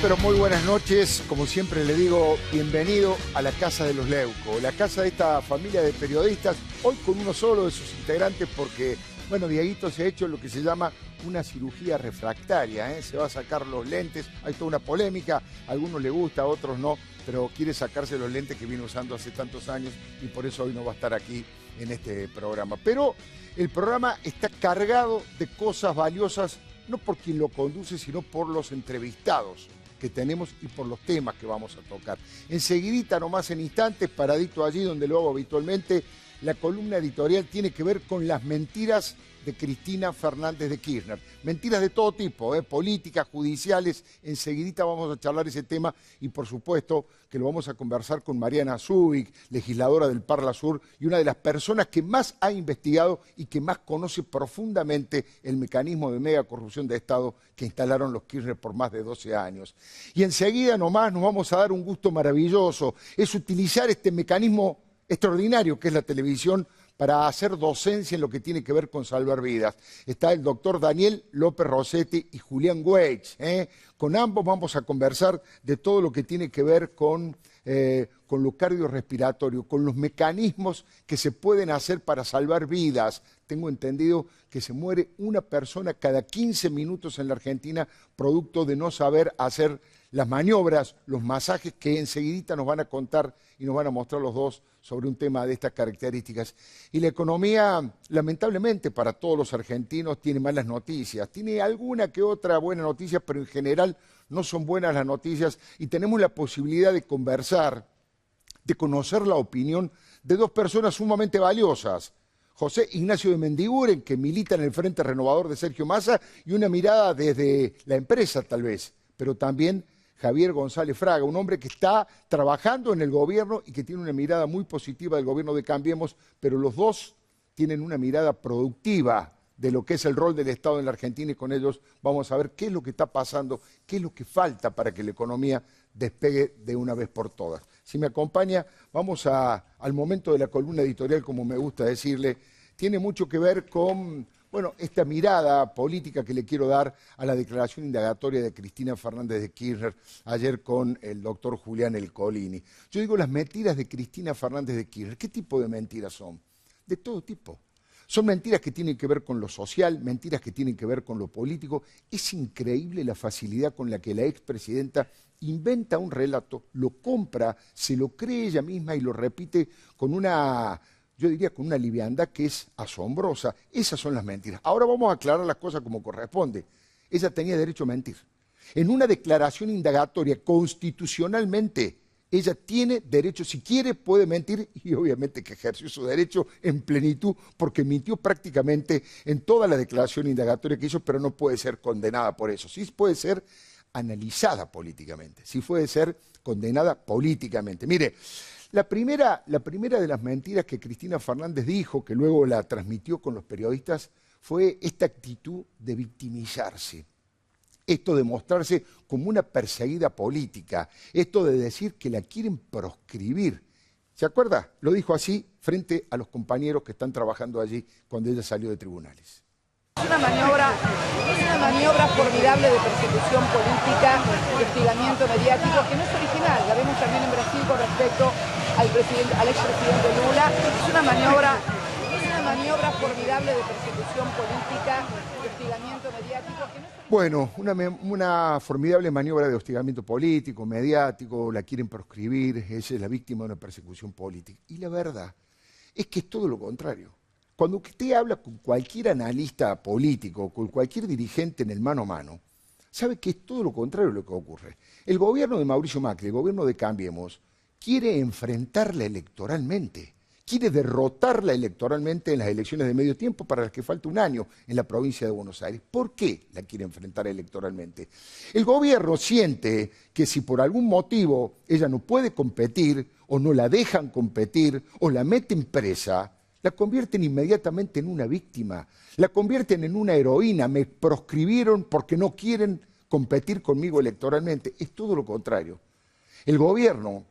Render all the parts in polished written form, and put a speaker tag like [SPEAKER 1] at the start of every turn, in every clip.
[SPEAKER 1] pero muy buenas noches. Como siempre le digo, bienvenido a la Casa de los Leuco, la casa de esta familia de periodistas, hoy con uno solo de sus integrantes porque, bueno, Dieguito se ha hecho lo que se llama una cirugía refractaria, se va a sacar los lentes, hay toda una polémica, a algunos le gusta, a otros no, pero quiere sacarse los lentes que viene usando hace tantos años y por eso hoy no va a estar aquí en este programa. Pero el programa está cargado de cosas valiosas, no por quien lo conduce, sino por los entrevistados que tenemos y por los temas que vamos a tocar. Enseguidita, nomás en instantes, paradito allí donde lo hago habitualmente, la columna editorial tiene que ver con las mentiras de Cristina Fernández de Kirchner. Mentiras de todo tipo, políticas, judiciales. Enseguidita vamos a charlar ese tema y por supuesto que lo vamos a conversar con Mariana Zubik, legisladora del Parla Sur y una de las personas que más ha investigado y que más conoce profundamente el mecanismo de mega corrupción de Estado que instalaron los Kirchner por más de 12 años. Y enseguida nomás nos vamos a dar un gusto maravilloso, es utilizar este mecanismo extraordinario que es la televisión para hacer docencia en lo que tiene que ver con salvar vidas. Está el doctor Daniel López Rossetti y Julián Weich. Con ambos vamos a conversar de todo lo que tiene que ver con lo cardiorrespiratorio, con los mecanismos que se pueden hacer para salvar vidas. Tengo entendido que se muere una persona cada 15 minutos en la Argentina producto de no saber hacer las maniobras, los masajes que enseguidita nos van a contar y nos van a mostrar los dos sobre un tema de estas características. Y la economía, lamentablemente para todos los argentinos, tiene malas noticias. Tiene alguna que otra buena noticia, pero en general no son buenas las noticias y tenemos la posibilidad de conversar, de conocer la opinión de dos personas sumamente valiosas. José Ignacio de Mendiguren, que milita en el Frente Renovador de Sergio Massa, y una mirada desde la empresa tal vez, pero también Javier González Fraga, un hombre que está trabajando en el gobierno y que tiene una mirada muy positiva del gobierno de Cambiemos, pero los dos tienen una mirada productiva de lo que es el rol del Estado en la Argentina y con ellos vamos a ver qué es lo que está pasando, qué es lo que falta para que la economía despegue de una vez por todas. Si me acompaña, vamos al momento de la columna editorial, como me gusta decirle, tiene mucho que ver con esta mirada política que le quiero dar a la declaración indagatoria de Cristina Fernández de Kirchner ayer con el doctor Julián Ercolini. Yo digo las mentiras de Cristina Fernández de Kirchner. ¿Qué tipo de mentiras son? De todo tipo. Son mentiras que tienen que ver con lo social, mentiras que tienen que ver con lo político. Es increíble la facilidad con la que la expresidenta inventa un relato, lo compra, se lo cree ella misma y lo repite con una, yo diría, con una liviandad que es asombrosa. Esas son las mentiras. Ahora vamos a aclarar las cosas como corresponde. Ella tenía derecho a mentir. En una declaración indagatoria, constitucionalmente, ella tiene derecho, si quiere puede mentir, y obviamente que ejerció su derecho en plenitud, porque mintió prácticamente en toda la declaración indagatoria que hizo, pero no puede ser condenada por eso. Sí puede ser analizada políticamente, sí puede ser condenada políticamente. Mire, la primera de las mentiras que Cristina Fernández dijo, que luego la transmitió con los periodistas, fue esta actitud de victimizarse. Esto de mostrarse como una perseguida política, esto de decir que la quieren proscribir. ¿Se acuerda? Lo dijo así frente a los compañeros que están trabajando allí cuando ella salió de tribunales.
[SPEAKER 2] Es una maniobra formidable de persecución política, de hostigamiento mediático, que no es original, la vemos también en Brasil con respecto al expresidente Lula. Es una maniobra formidable de persecución política, de hostigamiento mediático, que no es original.
[SPEAKER 1] Bueno, una formidable maniobra de hostigamiento político, mediático, la quieren proscribir, ella es la víctima de una persecución política. Y la verdad es que es todo lo contrario. Cuando usted habla con cualquier analista político, con cualquier dirigente en el mano a mano, sabe que es todo lo contrario de lo que ocurre. El gobierno de Mauricio Macri, el gobierno de Cambiemos, quiere enfrentarla electoralmente, quiere derrotarla electoralmente en las elecciones de medio tiempo para las que falta un año en la provincia de Buenos Aires. ¿Por qué la quiere enfrentar electoralmente? El gobierno siente que si por algún motivo ella no puede competir o no la dejan competir o la meten presa, la convierten inmediatamente en una víctima, la convierten en una heroína, me proscribieron porque no quieren competir conmigo electoralmente. Es todo lo contrario. El gobierno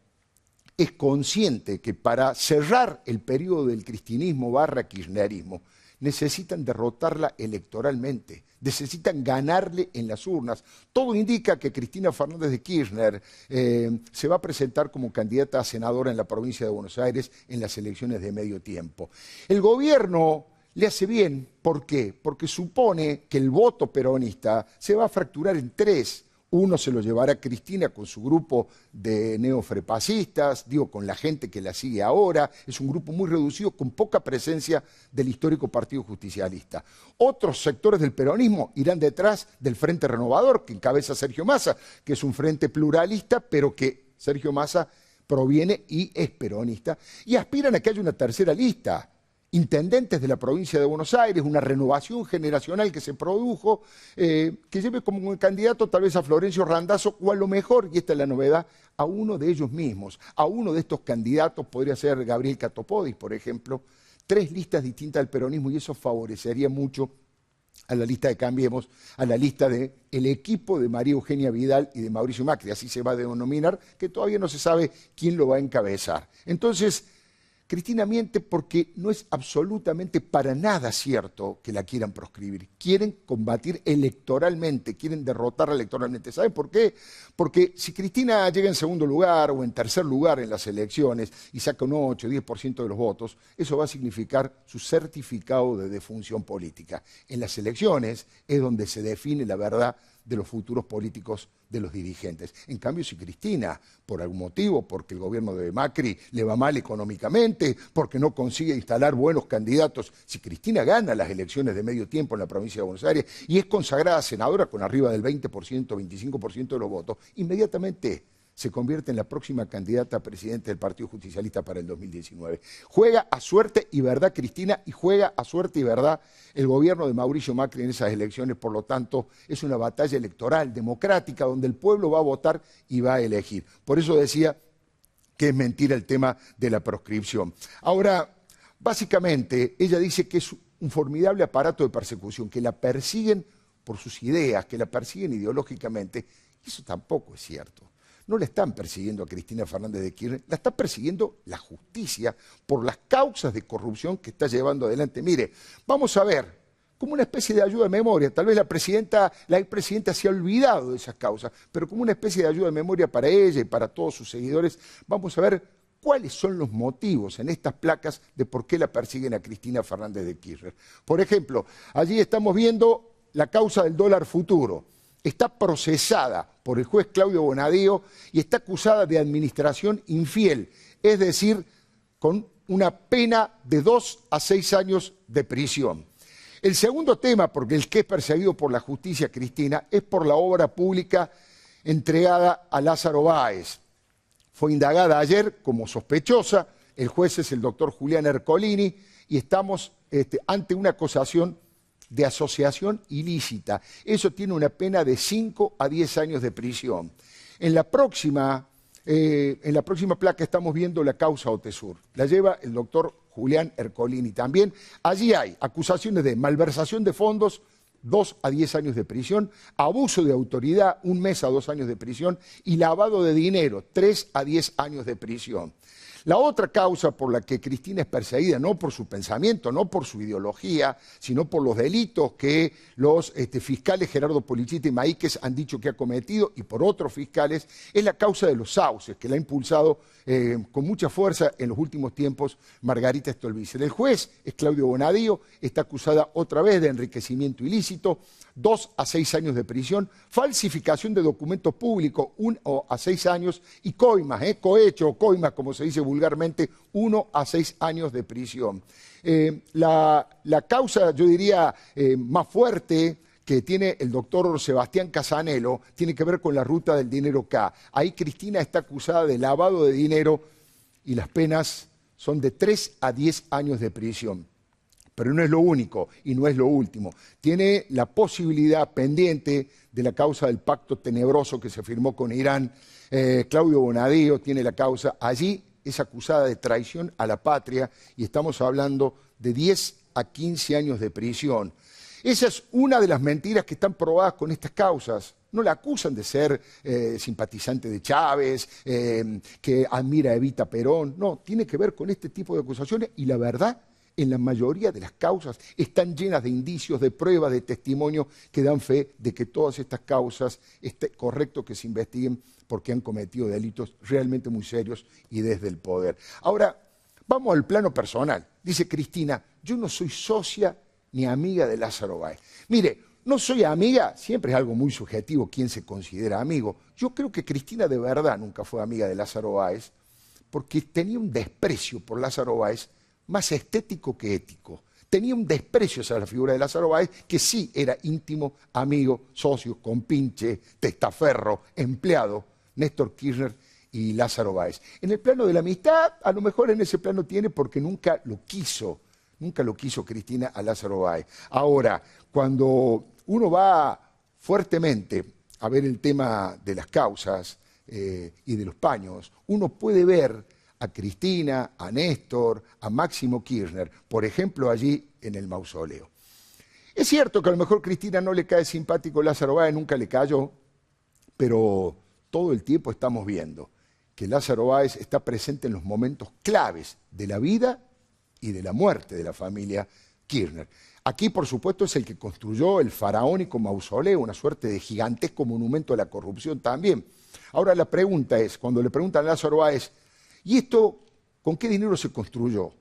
[SPEAKER 1] es consciente que para cerrar el periodo del cristinismo / kirchnerismo necesitan derrotarla electoralmente, necesitan ganarle en las urnas. Todo indica que Cristina Fernández de Kirchner se va a presentar como candidata a senadora en la provincia de Buenos Aires en las elecciones de medio tiempo. El gobierno le hace bien, ¿por qué? Porque supone que el voto peronista se va a fracturar en tres. Uno se lo llevará Cristina con su grupo de neofrepacistas, digo, con la gente que la sigue ahora. Es un grupo muy reducido, con poca presencia del histórico Partido Justicialista. Otros sectores del peronismo irán detrás del Frente Renovador, que encabeza Sergio Massa, que es un frente pluralista, pero que Sergio Massa proviene y es peronista. Y aspiran a que haya una tercera lista. Intendentes de la provincia de Buenos Aires, una renovación generacional que se produjo, que lleve como candidato tal vez a Florencio Randazzo o a lo mejor, y esta es la novedad, a uno de ellos mismos. A uno de estos candidatos podría ser Gabriel Catopodis, por ejemplo. 3 listas distintas del peronismo y eso favorecería mucho a la lista de Cambiemos, a la lista del equipo de María Eugenia Vidal y de Mauricio Macri, así se va a denominar, que todavía no se sabe quién lo va a encabezar. Entonces, Cristina miente porque no es absolutamente para nada cierto que la quieran proscribir. Quieren combatir electoralmente, quieren derrotarla electoralmente. ¿Saben por qué? Porque si Cristina llega en segundo lugar o en tercer lugar en las elecciones y saca un 8 o 10% de los votos, eso va a significar su certificado de defunción política. En las elecciones es donde se define la verdad de los futuros políticos de los dirigentes. En cambio, si Cristina, por algún motivo, porque el gobierno de Macri le va mal económicamente, porque no consigue instalar buenos candidatos, si Cristina gana las elecciones de medio tiempo en la provincia de Buenos Aires y es consagrada senadora con arriba del 20%, 25% de los votos, inmediatamente se convierte en la próxima candidata a presidente del Partido Justicialista para el 2019. Juega a suerte y verdad Cristina y juega a suerte y verdad el gobierno de Mauricio Macri en esas elecciones, por lo tanto es una batalla electoral democrática donde el pueblo va a votar y va a elegir. Por eso decía que es mentira el tema de la proscripción. Ahora, básicamente ella dice que es un formidable aparato de persecución, que la persiguen por sus ideas, que la persiguen ideológicamente, y eso tampoco es cierto. No la están persiguiendo a Cristina Fernández de Kirchner, la está persiguiendo la justicia por las causas de corrupción que está llevando adelante. Mire, vamos a ver, como una especie de ayuda de memoria, tal vez la expresidenta se ha olvidado de esas causas, pero como una especie de ayuda de memoria para ella y para todos sus seguidores, vamos a ver cuáles son los motivos en estas placas de por qué la persiguen a Cristina Fernández de Kirchner. Por ejemplo, allí estamos viendo la causa del dólar futuro. Está procesada por el juez Claudio Bonadío y está acusada de administración infiel, es decir, con una pena de 2 a 6 años de prisión. El segundo tema, porque el que es perseguido por la justicia, Cristina, es por la obra pública entregada a Lázaro Báez. Fue indagada ayer como sospechosa, el juez es el doctor Julián Ercolini y estamos ante una acusación de asociación ilícita. Eso tiene una pena de 5 a 10 años de prisión. En la próxima placa estamos viendo la causa Otesur. La lleva el doctor Julián Ercolini. También allí hay acusaciones de malversación de fondos, 2 a 10 años de prisión, abuso de autoridad, 1 mes a 2 años de prisión, y lavado de dinero, 3 a 10 años de prisión. La otra causa por la que Cristina es perseguida, no por su pensamiento, no por su ideología, sino por los delitos que los fiscales Gerardo Polichita y Maíquez han dicho que ha cometido, y por otros fiscales, es la causa de los sauces, que la ha impulsado con mucha fuerza en los últimos tiempos Margarita Stolbizer. El juez es Claudio Bonadío, está acusada otra vez de enriquecimiento ilícito, 2 a 6 años de prisión, falsificación de documentos públicos, 1 a 6 años, y coimas, cohecho o coimas, como se dice vulgarmente, 1 a 6 años de prisión. La causa, yo diría, más fuerte que tiene el doctor Sebastián Casanelo tiene que ver con la ruta del dinero K. Ahí Cristina está acusada de lavado de dinero y las penas son de 3 a 10 años de prisión. Pero no es lo único y no es lo último. Tiene la posibilidad pendiente de la causa del pacto tenebroso que se firmó con Irán. Claudio Bonadío tiene la causa. Allí es acusada de traición a la patria y estamos hablando de 10 a 15 años de prisión. Esa es una de las mentiras que están probadas con estas causas. No la acusan de ser simpatizante de Chávez, que admira a Evita Perón. No, tiene que ver con este tipo de acusaciones y la verdad en la mayoría de las causas están llenas de indicios, de pruebas, de testimonios que dan fe de que todas estas causas es correcto que se investiguen porque han cometido delitos realmente muy serios y desde el poder. Ahora, vamos al plano personal. Dice Cristina, yo no soy socia ni amiga de Lázaro Báez. Mire, no soy amiga, siempre es algo muy subjetivo quién se considera amigo. Yo creo que Cristina de verdad nunca fue amiga de Lázaro Báez porque tenía un desprecio por Lázaro Báez más estético que ético. Tenía un desprecio hacia la figura de Lázaro Báez, que sí era íntimo, amigo, socio, compinche, testaferro, empleado, Néstor Kirchner y Lázaro Báez. En el plano de la amistad, a lo mejor en ese plano tiene porque nunca lo quiso Cristina a Lázaro Báez. Ahora, cuando uno va fuertemente a ver el tema de las causas y de los paños, uno puede ver a Cristina, a Néstor, a Máximo Kirchner, por ejemplo, allí en el mausoleo. Es cierto que a lo mejor a Cristina no le cae simpático Lázaro Báez, nunca le cayó, pero todo el tiempo estamos viendo que Lázaro Báez está presente en los momentos claves de la vida y de la muerte de la familia Kirchner. Aquí, por supuesto, es el que construyó el faraónico mausoleo, una suerte de gigantesco monumento a la corrupción también. Ahora la pregunta es, cuando le preguntan a Lázaro Báez, ¿y esto con qué dinero se construyó?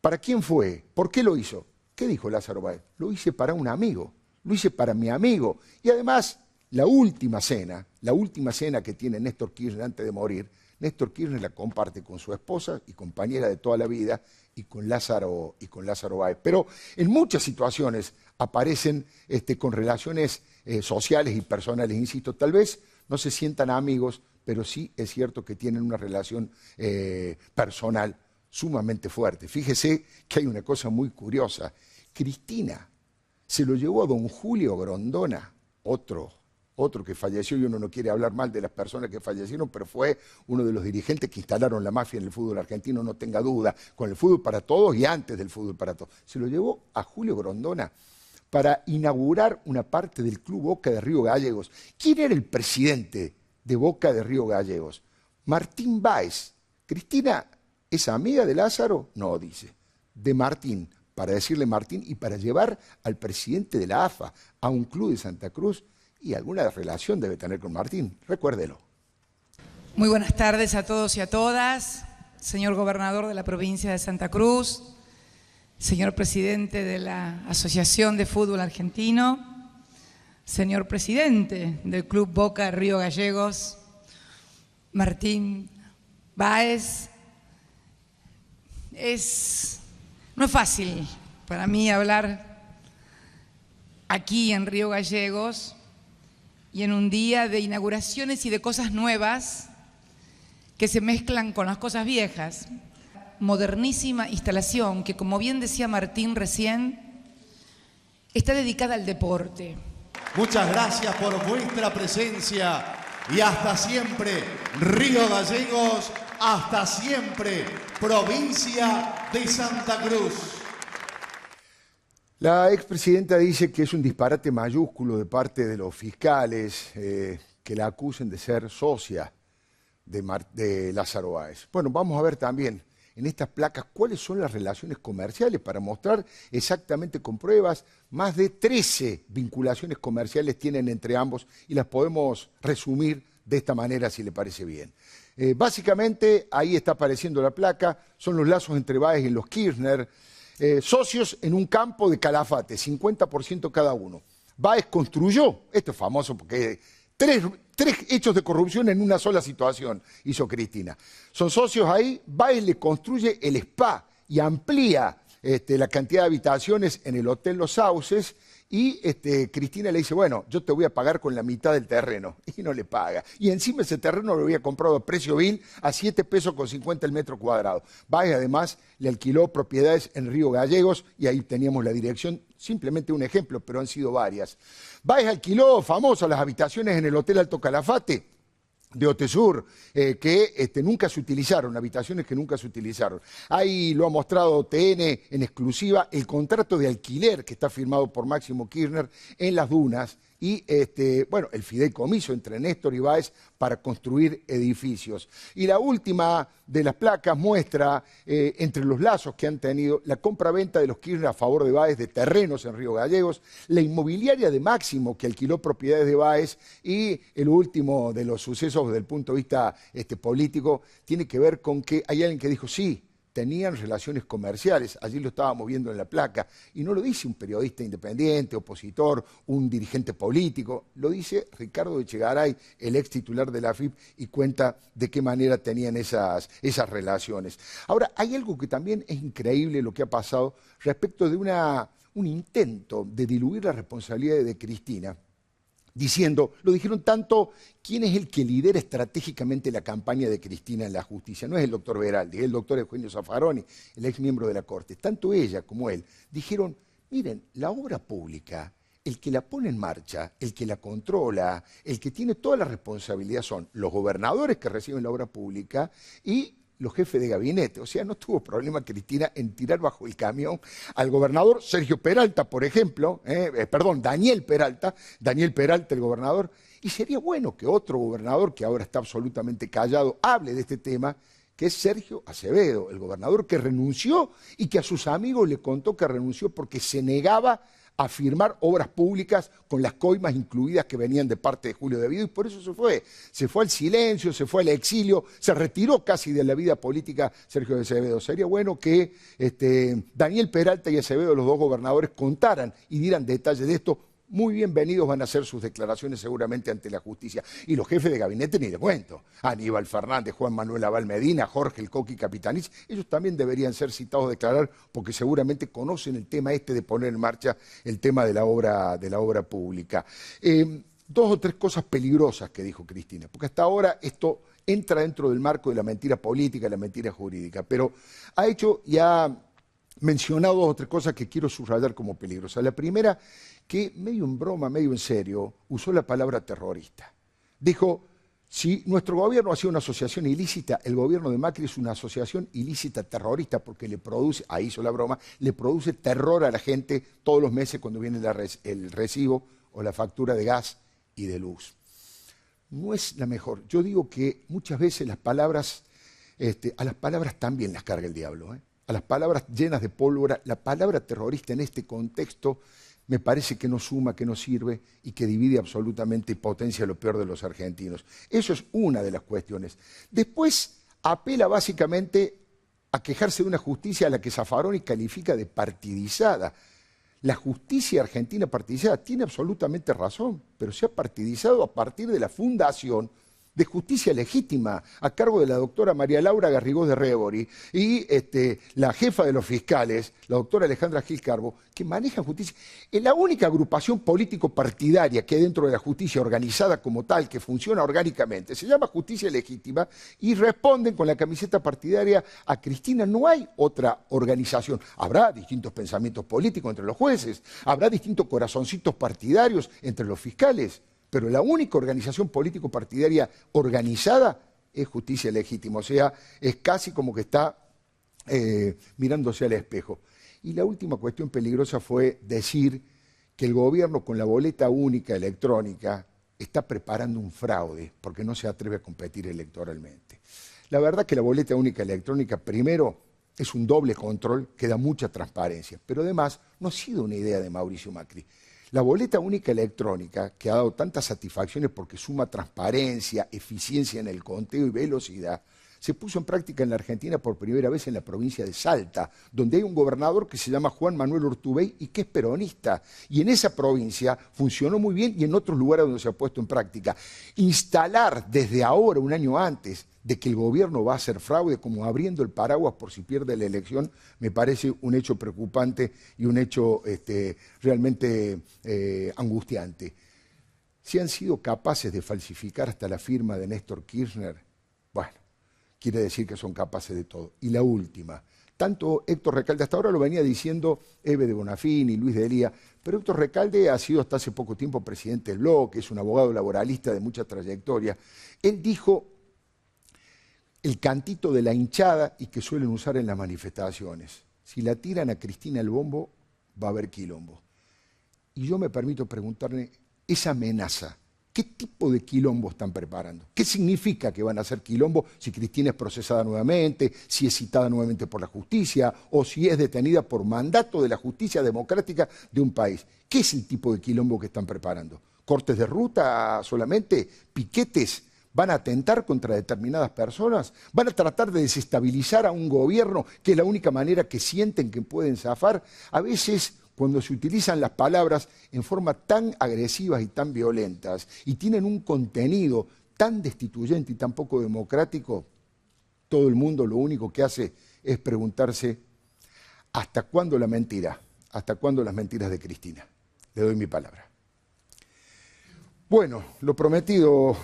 [SPEAKER 1] ¿Para quién fue? ¿Por qué lo hizo? ¿Qué dijo Lázaro Báez? Lo hice para un amigo, lo hice para mi amigo. Y además, la última cena que tiene Néstor Kirchner antes de morir, Néstor Kirchner la comparte con su esposa y compañera de toda la vida y con Lázaro Báez. Pero en muchas situaciones aparecen con relaciones sociales y personales, insisto, tal vez no se sientan amigos, pero sí es cierto que tienen una relación personal sumamente fuerte. Fíjese que hay una cosa muy curiosa. Cristina se lo llevó a don Julio Grondona, otro que falleció, y uno no quiere hablar mal de las personas que fallecieron, pero fue uno de los dirigentes que instalaron la mafia en el fútbol argentino, no tenga duda, con el fútbol para todos y antes del fútbol para todos. Se lo llevó a Julio Grondona para inaugurar una parte del Club Boca de Río Gallegos. ¿Quién era el presidente de Boca de Río Gallegos? Martín Báez. ¿Cristina es amiga de Lázaro? No, dice. De Martín, para decirle Martín y para llevar al presidente de la AFA a un club de Santa Cruz, y alguna relación debe tener con Martín, recuérdelo.
[SPEAKER 3] Muy buenas tardes a todos y a todas, señor gobernador de la provincia de Santa Cruz, señor presidente de la Asociación de Fútbol Argentino, señor presidente del Club Boca de Río Gallegos, Martín Báez. No es fácil para mí hablar aquí en Río Gallegos y en un día de inauguraciones y de cosas nuevas que se mezclan con las cosas viejas. Modernísima instalación que, como bien decía Martín recién, está dedicada al deporte.
[SPEAKER 4] Muchas gracias por vuestra presencia y hasta siempre, Río Gallegos, hasta siempre, provincia de Santa Cruz.
[SPEAKER 1] La expresidenta dice que es un disparate mayúsculo de parte de los fiscales que la acusen de ser socia de Lázaro Báez. Bueno, vamos a ver también en estas placas cuáles son las relaciones comerciales para mostrar exactamente con pruebas. Más de 13 vinculaciones comerciales tienen entre ambos y las podemos resumir de esta manera si le parece bien. Básicamente ahí está apareciendo la placa, son los lazos entre Báez y los Kirchner. Socios en un campo de Calafate, 50% cada uno. Báez construyó, esto es famoso porque tres hechos de corrupción en una sola situación hizo Cristina. Son socios ahí, Báez le construye el spa y amplía la cantidad de habitaciones en el Hotel Los Sauces y Cristina le dice, bueno, yo te voy a pagar con la mitad del terreno, y no le paga. Y encima ese terreno lo había comprado a precio vil a 7 pesos con 50 el metro cuadrado. Báez además le alquiló propiedades en Río Gallegos y ahí teníamos la dirección, simplemente un ejemplo, pero han sido varias. Báez alquiló, famoso, las habitaciones en el Hotel Alto Calafate de Otesur, que nunca se utilizaron, habitaciones que nunca se utilizaron. Ahí lo ha mostrado TN en exclusiva, el contrato de alquiler que está firmado por Máximo Kirchner en Las Dunas y bueno, el fideicomiso entre Néstor y Báez para construir edificios. Y la última de las placas muestra, entre los lazos que han tenido, la compra-venta de los Kirchner a favor de Báez de terrenos en Río Gallegos, la inmobiliaria de Máximo que alquiló propiedades de Báez, y el último de los sucesos desde el punto de vista político tiene que ver con que hay alguien que dijo sí, tenían relaciones comerciales, allí lo estábamos viendo en la placa, y no lo dice un periodista independiente, opositor, un dirigente político, lo dice Ricardo Echegaray, el ex titular de la AFIP, y cuenta de qué manera tenían esas relaciones. Ahora, hay algo que también es increíble lo que ha pasado respecto de un intento de diluir las responsabilidades de Cristina, diciendo, lo dijeron tanto, ¿quién es el que lidera estratégicamente la campaña de Cristina en la justicia? No es el doctor Beraldi, es el doctor Eugenio Zaffaroni, el ex miembro de la Corte. Tanto ella como él dijeron, miren, la obra pública, el que la pone en marcha, el que la controla, el que tiene toda la responsabilidad son los gobernadores que reciben la obra pública y los jefes de gabinete. O sea, no tuvo problema Cristina en tirar bajo el camión al gobernador Sergio Peralta, por ejemplo, Daniel Peralta, el gobernador, y sería bueno que otro gobernador, que ahora está absolutamente callado, hable de este tema, que es Sergio Acevedo, el gobernador que renunció y que a sus amigos le contó que renunció porque se negaba a firmar obras públicas con las coimas incluidas que venían de parte de Julio De Vido, y por eso se fue al silencio, se fue al exilio, se retiró casi de la vida política Sergio Acevedo. Sería bueno que Daniel Peralta y Acevedo, los dos gobernadores, contaran y dieran detalles de esto. Muy bienvenidos van a ser sus declaraciones seguramente ante la justicia. Y los jefes de gabinete ni le cuento. Aníbal Fernández, Juan Manuel Abal Medina, Jorge El Coqui Capitanich, ellos también deberían ser citados a declarar porque seguramente conocen el tema de poner en marcha el tema de la obra pública. Dos o tres cosas peligrosas que dijo Cristina, porque hasta ahora esto entra dentro del marco de la mentira política y la mentira jurídica, pero ha hecho y ha mencionado dos o tres cosas que quiero subrayar como peligrosas. La primera, que medio en broma, medio en serio, usó la palabra terrorista. Dijo, si nuestro gobierno ha sido una asociación ilícita, el gobierno de Macri es una asociación ilícita terrorista porque le produce, ahí hizo la broma, le produce terror a la gente todos los meses cuando viene el recibo o la factura de gas y de luz. No es la mejor. Yo digo que muchas veces las palabras, a las palabras también las carga el diablo, a las palabras llenas de pólvora. La palabra terrorista en este contexto me parece que no suma, que no sirve y que divide absolutamente y potencia lo peor de los argentinos. Eso es una de las cuestiones. Después apela básicamente a quejarse de una justicia a la que Zaffaroni califica de partidizada. La justicia argentina partidizada tiene absolutamente razón, pero se ha partidizado a partir de la fundación de Justicia Legítima, a cargo de la doctora María Laura Garrigós de Rebori y la jefa de los fiscales, la doctora Alejandra Gil Carbo, que manejan justicia. Es la única agrupación político-partidaria que hay dentro de la justicia organizada como tal, que funciona orgánicamente. Se llama Justicia Legítima y responden con la camiseta partidaria a Cristina. No hay otra organización. Habrá distintos pensamientos políticos entre los jueces, habrá distintos corazoncitos partidarios entre los fiscales, pero la única organización político-partidaria organizada es Justicia Legítima. O sea, es casi como que está mirándose al espejo. Y la última cuestión peligrosa fue decir que el gobierno con la boleta única electrónica está preparando un fraude porque no se atreve a competir electoralmente. La verdad que la boleta única electrónica, primero, es un doble control que da mucha transparencia, pero además no ha sido una idea de Mauricio Macri. La boleta única electrónica, que ha dado tantas satisfacciones porque suma transparencia, eficiencia en el conteo y velocidad, se puso en práctica en la Argentina por primera vez en la provincia de Salta, donde hay un gobernador que se llama Juan Manuel Urtubey y que es peronista. Y en esa provincia funcionó muy bien y en otros lugares donde se ha puesto en práctica. Instalar desde ahora, un año antes, de que el gobierno va a hacer fraude, como abriendo el paraguas por si pierde la elección, me parece un hecho preocupante y un hecho realmente angustiante. Si han sido capaces de falsificar hasta la firma de Néstor Kirchner, bueno, quiere decir que son capaces de todo. Y la última, tanto Héctor Recalde, hasta ahora lo venía diciendo Eve de Bonafini, Luis de Elía, pero Héctor Recalde ha sido hasta hace poco tiempo presidente del bloque, es un abogado laboralista de mucha trayectoria. Él dijo el cantito de la hinchada y que suelen usar en las manifestaciones. Si la tiran a Cristina el bombo, va a haber quilombo. Y yo me permito preguntarle esa amenaza, ¿qué tipo de quilombo están preparando? ¿Qué significa que van a hacer quilombo si Cristina es procesada nuevamente, si es citada nuevamente por la justicia o si es detenida por mandato de la justicia democrática de un país? ¿Qué es el tipo de quilombo que están preparando? ¿Cortes de ruta solamente? ¿Piquetes? ¿Van a atentar contra determinadas personas? ¿Van a tratar de desestabilizar a un gobierno que es la única manera que sienten que pueden zafar? A veces, cuando se utilizan las palabras en forma tan agresivas y tan violentas y tienen un contenido tan destituyente y tan poco democrático, todo el mundo lo único que hace es preguntarse ¿hasta cuándo la mentira? ¿Hasta cuándo las mentiras de Cristina? Le doy mi palabra. Bueno, lo prometido,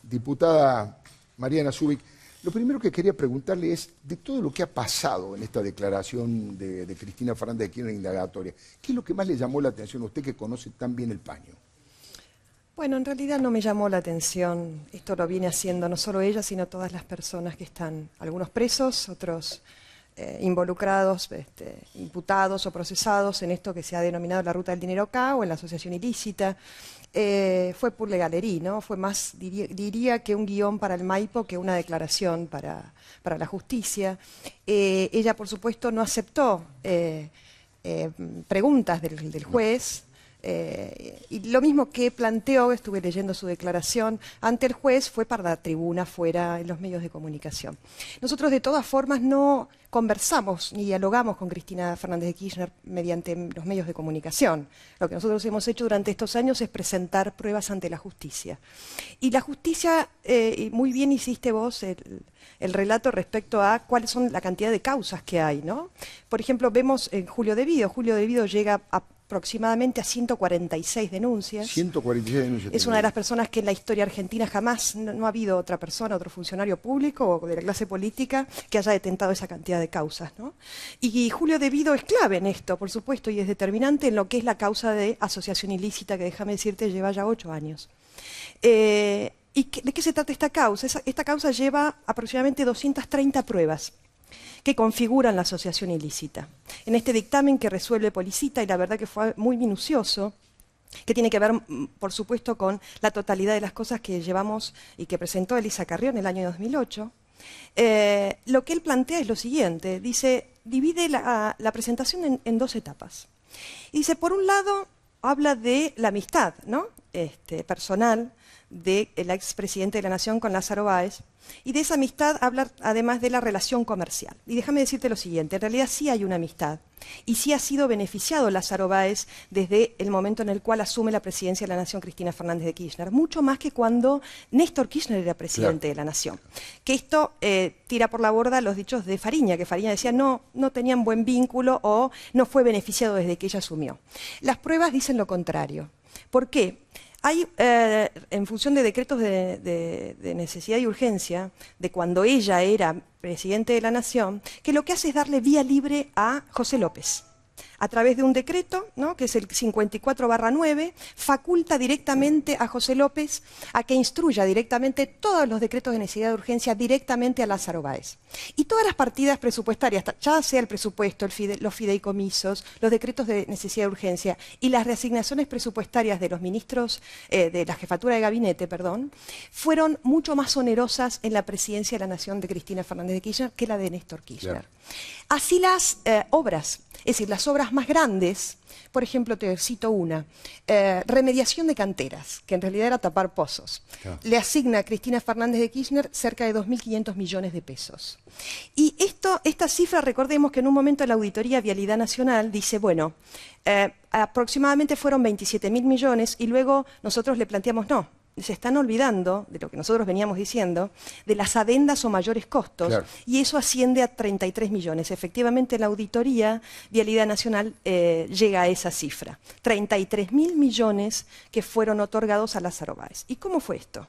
[SPEAKER 1] diputada Mariana Zubik, lo primero que quería preguntarle es, de todo lo que ha pasado en esta declaración de Cristina Fernández de Kirchner indagatoria, ¿qué es lo que más le llamó la atención a usted que conoce tan bien el paño?
[SPEAKER 5] Bueno, en realidad no me llamó la atención. Esto lo viene haciendo no solo ella, sino todas las personas que están, algunos presos, otros involucrados, imputados o procesados en esto que se ha denominado la ruta del dinero acá o en la asociación ilícita. Fue pour le galerie, ¿no? Fue más, diría que un guión para el Maipo que una declaración para la justicia. Ella, por supuesto, no aceptó preguntas del juez. Y lo mismo que planteó, estuve leyendo su declaración ante el juez, fue para la tribuna fuera en los medios de comunicación. Nosotros de todas formas no conversamos ni dialogamos con Cristina Fernández de Kirchner mediante los medios de comunicación. Lo que nosotros hemos hecho durante estos años es presentar pruebas ante la justicia. Y la justicia, muy bien hiciste vos el relato respecto a cuáles son la cantidad de causas que hay, ¿no? Por ejemplo, vemos en Julio de Vido llega a aproximadamente a 146 denuncias.
[SPEAKER 1] 146 denuncias.
[SPEAKER 5] Es una de las personas que en la historia argentina jamás, no ha habido otra persona, otro funcionario público o de la clase política que haya detentado esa cantidad de causas, ¿no? Y Julio de Vido es clave en esto, por supuesto, y es determinante en lo que es la causa de asociación ilícita, que déjame decirte, lleva ya 8 años. ¿Y de qué se trata esta causa? Esta causa lleva aproximadamente 230 pruebas que configuran la asociación ilícita. En este dictamen que resuelve Policita, y la verdad que fue muy minucioso, que tiene que ver, por supuesto, con la totalidad de las cosas que llevamos y que presentó Elisa Carrió en el año 2008, lo que él plantea es lo siguiente, dice, divide la presentación en 2 etapas. Y dice, por un lado, habla de la amistad, ¿no? Personal del expresidente de la Nación con Lázaro Báez, y de esa amistad habla además de la relación comercial. Y déjame decirte lo siguiente, en realidad sí hay una amistad, y sí ha sido beneficiado Lázaro Báez desde el momento en el cual asume la presidencia de la Nación Cristina Fernández de Kirchner, mucho más que cuando Néstor Kirchner era presidente de la Nación. Que esto tira por la borda los dichos de Fariña, que Fariña decía no tenían buen vínculo o no fue beneficiado desde que ella asumió. Las pruebas dicen lo contrario. ¿Por qué? Hay, en función de decretos de necesidad y urgencia, de cuando ella era presidente de la Nación, que lo que hace es darle vía libre a José López. A través de un decreto, ¿no?, que es el 54/9, faculta directamente a José López a que instruya directamente todos los decretos de necesidad de urgencia directamente a Lázaro Báez. Y todas las partidas presupuestarias, ya sea el presupuesto, los fideicomisos, los decretos de necesidad de urgencia y las reasignaciones presupuestarias de los ministros, de la jefatura de gabinete, perdón, fueron mucho más onerosas en la presidencia de la Nación de Cristina Fernández de Kirchner que la de Néstor Kirchner. Claro. Así las obras, es decir, las obras más grandes, por ejemplo, te cito una, remediación de canteras, que en realidad era tapar pozos. Claro. Le asigna a Cristina Fernández de Kirchner cerca de 2.500 millones de pesos. Y esta cifra, recordemos que en un momento la Auditoría Vialidad Nacional dice, bueno, aproximadamente fueron 27.000 millones y luego nosotros le planteamos, no, se están olvidando de lo que nosotros veníamos diciendo, de las adendas o mayores costos, claro, y eso asciende a 33 millones. Efectivamente, la Auditoría Vialidad Nacional llega a esa cifra. 33.000 millones que fueron otorgados a Lázaro Báez. ¿Y cómo fue esto?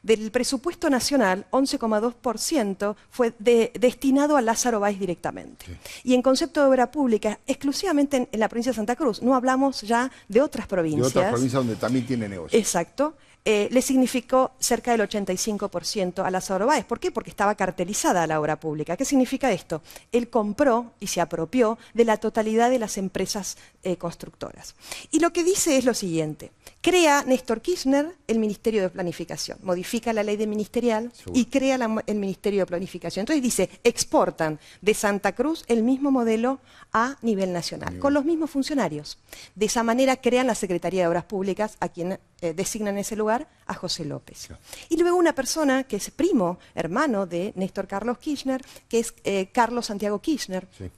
[SPEAKER 5] Del presupuesto nacional, 11,2% fue destinado a Lázaro Báez directamente. Sí. Y en concepto de obra pública, exclusivamente en la provincia de Santa Cruz, no hablamos ya de otras provincias.
[SPEAKER 1] De otras provincias donde también tiene negocio.
[SPEAKER 5] Exacto. Le significó cerca del 85% a Lázaro Báez. ¿Por qué? Porque estaba cartelizada la obra pública. ¿Qué significa esto? Él compró y se apropió de la totalidad de las empresas constructoras. Y lo que dice es lo siguiente: crea Néstor Kirchner el Ministerio de Planificación, modifica la ley de ministerial y crea el Ministerio de Planificación. Entonces dice, exportan de Santa Cruz el mismo modelo a nivel nacional, con los mismos funcionarios. De esa manera crean la Secretaría de Obras Públicas, a quien designan en ese lugar a José López. Y luego una persona que es primo, hermano de Néstor Carlos Kirchner, que es Carlos Santiago Kirchner. Sí.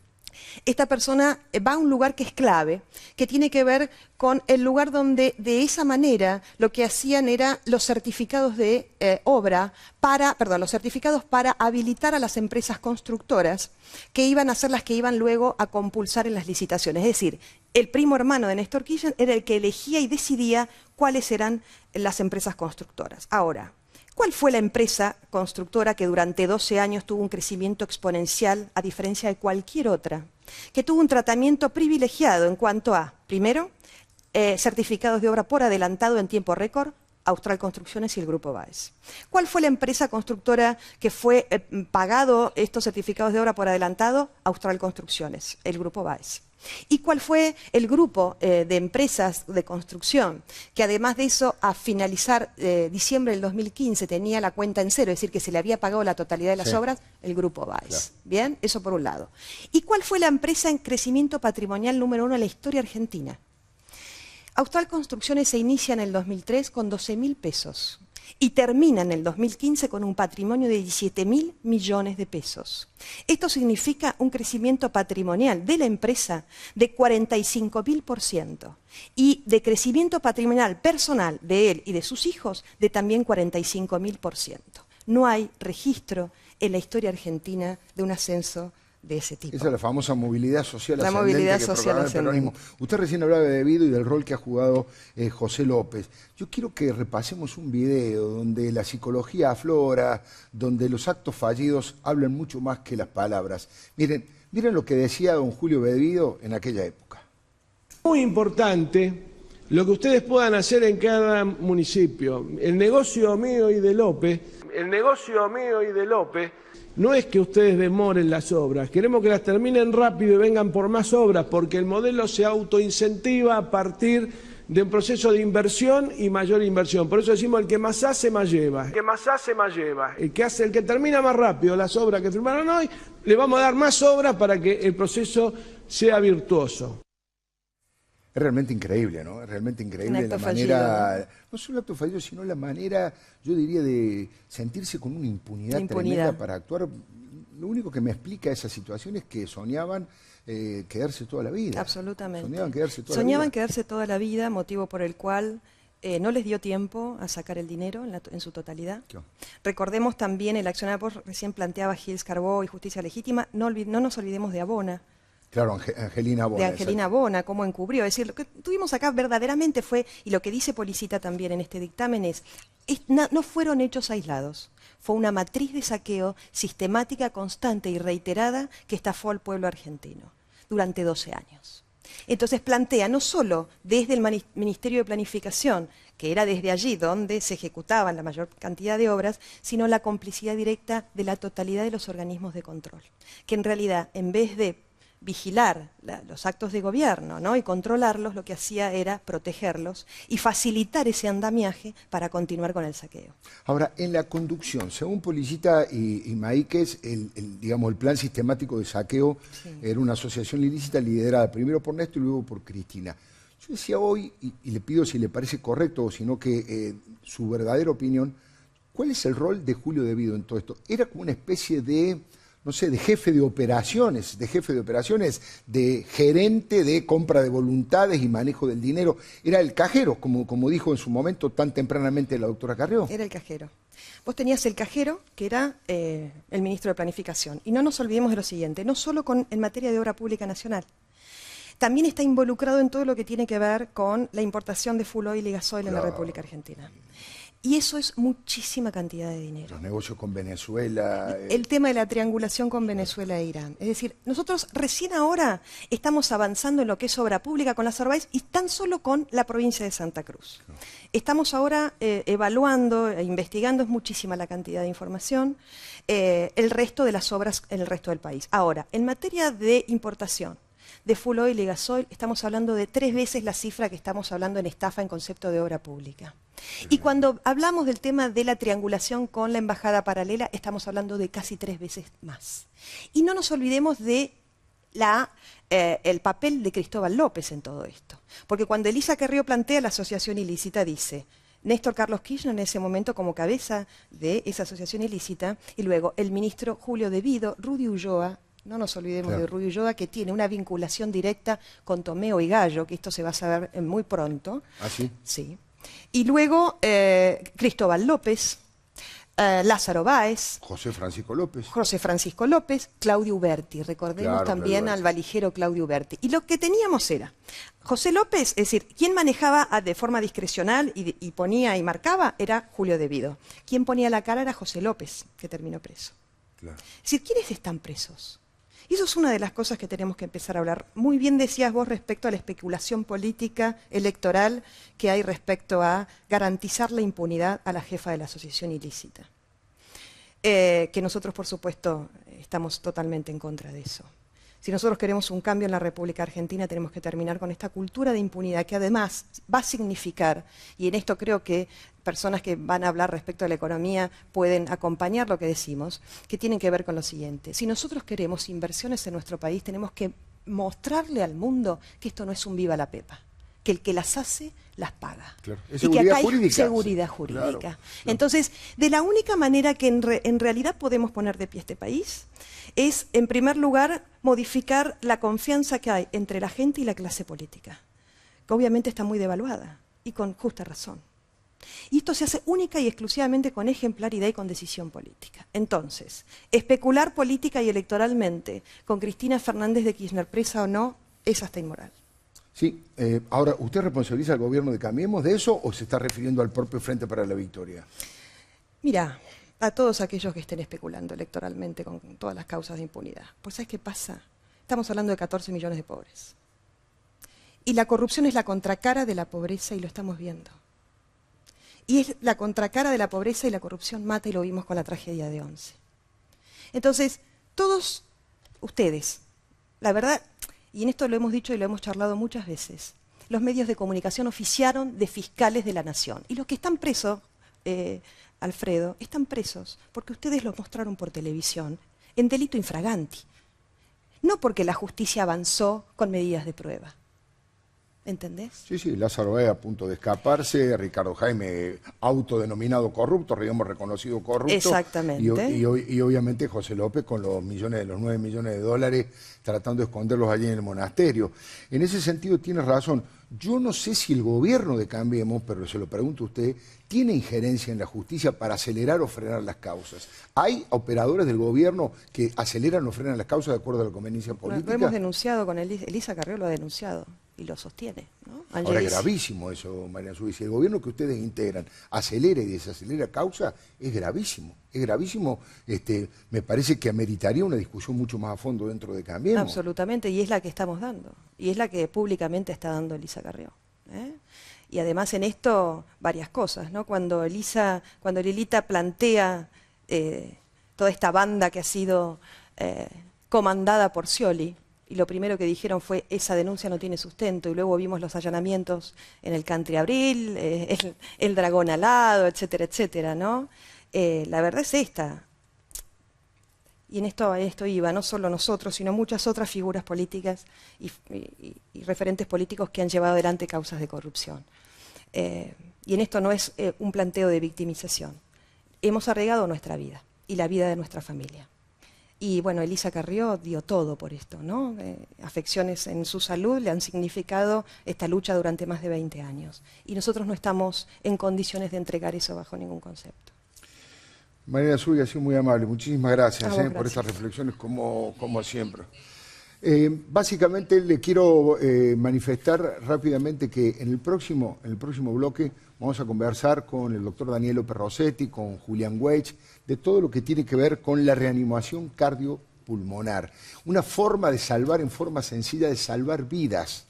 [SPEAKER 5] Esta persona va a un lugar que es clave, que tiene que ver con el lugar donde de esa manera lo que hacían era los certificados de los certificados para habilitar a las empresas constructoras que iban a ser las que iban luego a compulsar en las licitaciones. Es decir, el primo hermano de Néstor Kirchner era el que elegía y decidía cuáles eran las empresas constructoras. Ahora, ¿cuál fue la empresa constructora que durante 12 años tuvo un crecimiento exponencial, a diferencia de cualquier otra? Que tuvo un tratamiento privilegiado en cuanto a, primero, certificados de obra por adelantado en tiempo récord, Austral Construcciones y el Grupo Báez. ¿Cuál fue la empresa constructora que fue pagado estos certificados de obra por adelantado? Austral Construcciones, el Grupo Báez. ¿Y cuál fue el grupo de empresas de construcción que además de eso a finalizar diciembre del 2015 tenía la cuenta en cero, es decir, que se le había pagado la totalidad de las obras? El Grupo Báez. Claro. Bien, eso por un lado. ¿Y cuál fue la empresa en crecimiento patrimonial número 1 en la historia argentina? Austral Construcciones se inicia en el 2003 con 12.000 pesos y termina en el 2015 con un patrimonio de 17.000 millones de pesos. Esto significa un crecimiento patrimonial de la empresa de 45.000% y de crecimiento patrimonial personal de él y de sus hijos de también 45.000%. No hay registro en la historia argentina de un ascenso de ese tipo.
[SPEAKER 1] Esa es la famosa movilidad social
[SPEAKER 5] ascendente. La movilidad social ascendente.
[SPEAKER 1] Usted recién hablaba de Vido y del rol que ha jugado José López. Yo quiero que repasemos un video donde la psicología aflora, donde los actos fallidos hablan mucho más que las palabras. Miren lo que decía don Julio Bebido en aquella época.
[SPEAKER 6] Muy importante lo que ustedes puedan hacer en cada municipio. El negocio mío y de López, no es que ustedes demoren las obras, queremos que las terminen rápido y vengan por más obras, porque el modelo se autoincentiva a partir de un proceso de inversión y mayor inversión. Por eso decimos, el que más hace, más lleva. El que termina más rápido las obras que firmaron hoy, le vamos a dar más obras para que el proceso sea virtuoso.
[SPEAKER 1] Es realmente increíble, ¿no? Es realmente increíble la manera, no solo el acto fallido, sino la manera, yo diría, de sentirse con una impunidad tremenda para actuar. Lo único que me explica esa situación es que soñaban quedarse toda la vida.
[SPEAKER 5] Absolutamente.
[SPEAKER 1] Soñaban
[SPEAKER 5] quedarse toda la vida, motivo por el cual no les dio tiempo a sacar el dinero en su totalidad. Claro. Recordemos también el accionario, recién planteaba Gilles Carbó y Justicia Legítima, no nos olvidemos de Abona.
[SPEAKER 1] Claro, Angelina Abona.
[SPEAKER 5] De Angelina Abona, cómo encubrió. Es decir, lo que tuvimos acá verdaderamente fue, y lo que dice Policita también en este dictamen no fueron hechos aislados. Fue una matriz de saqueo sistemática, constante y reiterada que estafó al pueblo argentino durante 12 años. Entonces plantea no solo desde el Ministerio de Planificación, que era desde allí donde se ejecutaban la mayor cantidad de obras, sino la complicidad directa de la totalidad de los organismos de control, que en realidad, en vez de vigilar los actos de gobierno, ¿no?, y controlarlos, lo que hacía era protegerlos y facilitar ese andamiaje para continuar con el saqueo.
[SPEAKER 1] Ahora, en la conducción, según Policita y Maíquez, digamos, el plan sistemático de saqueo era una asociación ilícita liderada primero por Néstor y luego por Cristina. Yo decía hoy, y le pido si le parece correcto o si no que su verdadera opinión, ¿cuál es el rol de Julio De Vido en todo esto? Era como una especie de, no sé, de jefe de operaciones, de gerente de compra de voluntades y manejo del dinero. Era el cajero, como dijo en su momento tan tempranamente la doctora Carrió.
[SPEAKER 5] Era el cajero. Vos tenías el cajero, que era el ministro de Planificación. Y no nos olvidemos de lo siguiente, no solo en materia de obra pública nacional, también está involucrado en todo lo que tiene que ver con la importación de full oil y gasoil en la República Argentina. Y eso es muchísima cantidad de dinero.
[SPEAKER 1] Los negocios con Venezuela.
[SPEAKER 5] El tema de la triangulación con Venezuela e Irán. Es decir, nosotros recién ahora estamos avanzando en lo que es obra pública con las Orbaez y tan solo con la provincia de Santa Cruz. Estamos ahora evaluando e investigando, es muchísima la cantidad de información, el resto de las obras en el resto del país. Ahora, en materia de importación, de full oil y gasoil, estamos hablando de 3 veces la cifra que estamos hablando en estafa en concepto de obra pública. Y cuando hablamos del tema de la triangulación con la embajada paralela, estamos hablando de casi 3 veces más. Y no nos olvidemos de el papel de Cristóbal López en todo esto. Porque cuando Elisa Carrió plantea la asociación ilícita, dice Néstor Carlos Kirchner en ese momento como cabeza de esa asociación ilícita, y luego el ministro Julio De Vido, Rudy Ulloa, no nos olvidemos de Rudy Ulloa, que tiene una vinculación directa con Tomeo y Gallo, que esto se va a saber muy pronto.
[SPEAKER 1] ¿Ah, sí?
[SPEAKER 5] Sí. Y luego Cristóbal López, Lázaro Báez,
[SPEAKER 1] José Francisco
[SPEAKER 5] López, Claudio Uberti, recordemos también al valijero Claudio Uberti. Y lo que teníamos era José López, es decir, quien manejaba de forma discrecional y ponía y marcaba era Julio De Vido. Quien ponía la cara era José López, que terminó preso.
[SPEAKER 1] Claro.
[SPEAKER 5] Es decir, ¿quiénes están presos? Y eso es una de las cosas que tenemos que empezar a hablar. Muy bien decías vos respecto a la especulación política electoral que hay respecto a garantizar la impunidad a la jefa de la asociación ilícita. Que nosotros, por supuesto, estamos totalmente en contra de eso. Si nosotros queremos un cambio en la República Argentina, tenemos que terminar con esta cultura de impunidad que además va a significar, y en esto creo que personas que van a hablar respecto a la economía pueden acompañar lo que decimos, que tienen que ver con lo siguiente. Si nosotros queremos inversiones en nuestro país, tenemos que mostrarle al mundo que esto no es un viva la pepa, que el que las hace las paga.
[SPEAKER 1] Claro.
[SPEAKER 5] Y que acá hay
[SPEAKER 1] jurídica.
[SPEAKER 5] seguridad jurídica.
[SPEAKER 1] Claro.
[SPEAKER 5] Entonces, de la única manera que en realidad podemos poner de pie este país es, en primer lugar, modificar la confianza que hay entre la gente y la clase política, que obviamente está muy devaluada y con justa razón. Y esto se hace única y exclusivamente con ejemplaridad y con decisión política. Entonces, especular política y electoralmente con Cristina Fernández de Kirchner, presa o no, es hasta inmoral.
[SPEAKER 1] Sí, ahora, ¿usted responsabiliza al gobierno de Cambiemos de eso o se está refiriendo al propio Frente para la Victoria?
[SPEAKER 5] Mira, a todos aquellos que estén especulando electoralmente con todas las causas de impunidad. Pues ¿sabes qué pasa? Estamos hablando de 14 millones de pobres. Y la corrupción es la contracara de la pobreza y lo estamos viendo. Y es la contracara de la pobreza y la corrupción mata y lo vimos con la tragedia de Once. Entonces, todos ustedes, la verdad, y en esto lo hemos dicho y lo hemos charlado muchas veces, los medios de comunicación oficiaron de fiscales de la nación. Y los que están presos, Alfredo, están presos porque ustedes los mostraron por televisión en delito infraganti. No porque la justicia avanzó con medidas de prueba. ¿Entendés?
[SPEAKER 1] Sí, sí, Lázaro Báez a punto de escaparse, Ricardo Jaime autodenominado corrupto, digamos reconocido corrupto.
[SPEAKER 5] Exactamente.
[SPEAKER 1] Y obviamente José López con los 9 millones de dólares tratando de esconderlos allí en el monasterio. En ese sentido tiene razón. Yo no sé si el gobierno de Cambiemos, pero se lo pregunto a usted, tiene injerencia en la justicia para acelerar o frenar las causas. ¿Hay operadores del gobierno que aceleran o frenan las causas de acuerdo a la conveniencia política?
[SPEAKER 5] Lo hemos denunciado con Elisa Carrió, lo ha denunciado y lo sostiene, ¿no?
[SPEAKER 1] Ahora es gravísimo eso, Mariana Zubiri. Si el gobierno que ustedes integran acelera y desacelera causa, es gravísimo. Es gravísimo. Me parece que ameritaría una discusión mucho más a fondo dentro de Cambiemos.
[SPEAKER 5] Absolutamente, y es la que estamos dando. Y es la que públicamente está dando Elisa Carrió. Y además en esto, varias cosas, ¿no? Cuando Lilita plantea toda esta banda que ha sido comandada por Scioli, y lo primero que dijeron fue, esa denuncia no tiene sustento, y luego vimos los allanamientos en el Country Abril, el Dragón Alado, etcétera, etcétera, ¿no? La verdad es esta. Y en esto iba, no solo nosotros, sino muchas otras figuras políticas y referentes políticos que han llevado adelante causas de corrupción. Y en esto no es un planteo de victimización. Hemos arriesgado nuestra vida y la vida de nuestra familia. Y bueno, Elisa Carrió dio todo por esto, ¿no? Afecciones en su salud le han significado esta lucha durante más de 20 años. Y nosotros no estamos en condiciones de entregar eso bajo ningún concepto.
[SPEAKER 1] Mariana Zubiri ha sido muy amable. Muchísimas gracias,
[SPEAKER 5] gracias.
[SPEAKER 1] Por estas reflexiones como siempre. Básicamente le quiero manifestar rápidamente que en el próximo bloque vamos a conversar con el doctor Daniel López Rossetti, con Julián Weich, de todo lo que tiene que ver con la reanimación cardiopulmonar. Una forma de salvar, en forma sencilla, de salvar vidas.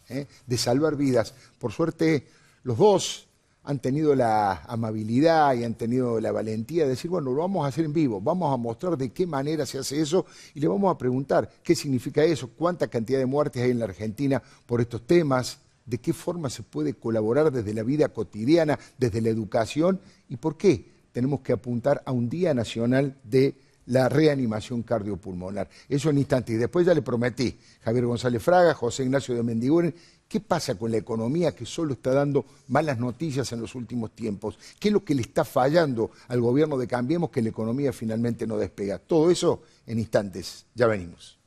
[SPEAKER 1] Por suerte, los dos han tenido la amabilidad y han tenido la valentía de decir, bueno, lo vamos a hacer en vivo, vamos a mostrar de qué manera se hace eso y le vamos a preguntar qué significa eso, cuánta cantidad de muertes hay en la Argentina por estos temas, de qué forma se puede colaborar desde la vida cotidiana, desde la educación y por qué tenemos que apuntar a un Día Nacional de la Reanimación Cardiopulmonar. Eso en instantes. Y después ya le prometí, Javier González Fraga, José Ignacio de Mendiguren, ¿qué pasa con la economía que solo está dando malas noticias en los últimos tiempos? ¿Qué es lo que le está fallando al gobierno de Cambiemos que la economía finalmente no despega? Todo eso en instantes. Ya venimos.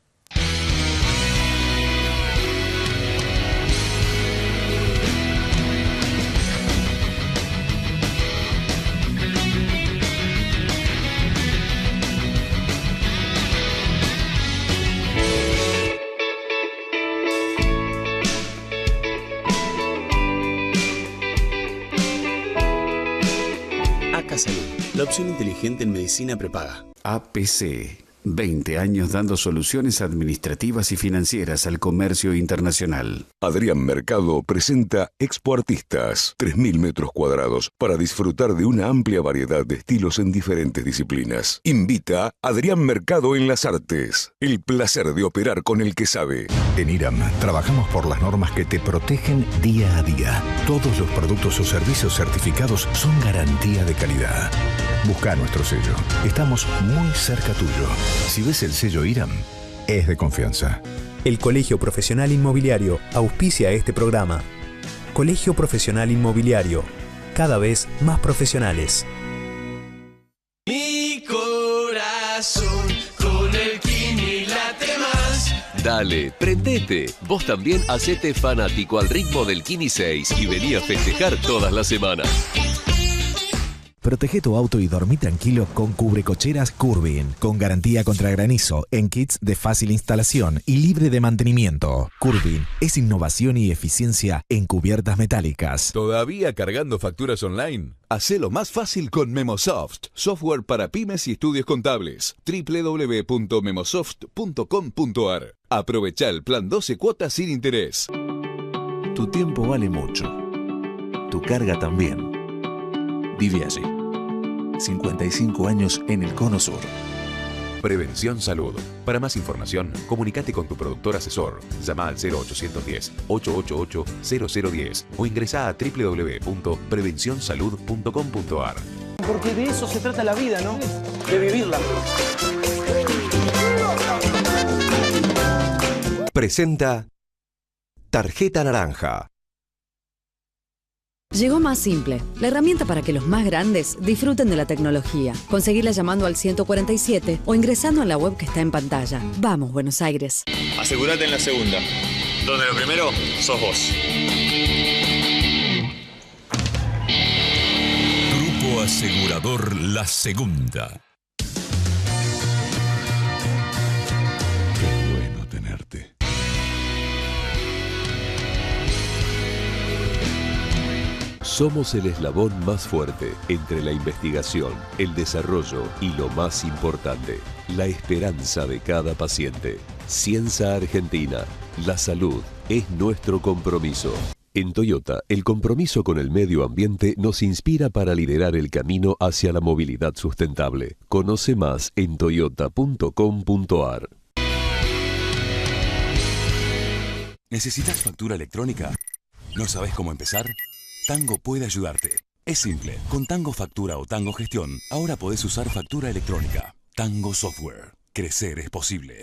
[SPEAKER 7] Salud, la opción inteligente en medicina prepaga.
[SPEAKER 8] APC, 20 años dando soluciones administrativas y financieras al comercio internacional.
[SPEAKER 9] Adrián Mercado presenta Expo Artistas, 3.000 metros cuadrados para disfrutar de una amplia variedad de estilos en diferentes disciplinas. Invita Adrián Mercado en las Artes, el placer de operar con el que sabe.
[SPEAKER 10] En IRAM trabajamos por las normas que te protegen día a día. Todos los productos o servicios certificados son garantía de calidad. Busca nuestro sello. Estamos muy cerca tuyo. Si ves el sello IRAM, es de confianza.
[SPEAKER 11] El Colegio Profesional Inmobiliario auspicia este programa. Colegio Profesional Inmobiliario, cada vez más profesionales.
[SPEAKER 12] Mi corazón con el Kini late más.
[SPEAKER 13] Dale, prendete. Vos también hacete fanático al ritmo del Kini 6 y vení a festejar todas las semanas.
[SPEAKER 14] Protege tu auto y dormí tranquilo con cubrecocheras Curbin, con garantía contra granizo, en kits de fácil instalación y libre de mantenimiento. Curbin es innovación y eficiencia en cubiertas metálicas.
[SPEAKER 15] ¿Todavía cargando facturas online? Hacelo más fácil con Memosoft, software para pymes y estudios contables. www.memosoft.com.ar. Aprovecha el plan 12 cuotas sin interés.
[SPEAKER 16] Tu tiempo vale mucho. Tu carga también. Vive allí. 55 años en el Cono Sur.
[SPEAKER 17] Prevención Salud. Para más información, comunícate con tu productor asesor. Llama al 0810-888-0010 o ingresa a www.prevencionsalud.com.ar.
[SPEAKER 18] Porque de eso se trata la vida, ¿no? De vivirla.
[SPEAKER 19] Presenta Tarjeta Naranja.
[SPEAKER 20] Llegó Más Simple, la herramienta para que los más grandes disfruten de la tecnología. Conseguirla llamando al 147 o ingresando en la web que está en pantalla. Vamos, Buenos Aires.
[SPEAKER 21] Asegúrate en la segunda, donde lo primero sos vos.
[SPEAKER 22] Grupo Asegurador La Segunda.
[SPEAKER 9] Qué bueno tenerte.
[SPEAKER 13] Somos el eslabón más fuerte entre la investigación, el desarrollo y lo más importante, la esperanza de cada paciente. Cienza Argentina. La salud es nuestro compromiso. En Toyota, el compromiso con el medio ambiente nos inspira para liderar el camino hacia la movilidad sustentable. Conoce más en toyota.com.ar.
[SPEAKER 22] ¿Necesitas factura electrónica? ¿No sabes cómo empezar? Tango puede ayudarte. Es simple. Con Tango Factura o Tango Gestión, ahora podés usar factura electrónica. Tango Software. Crecer es posible.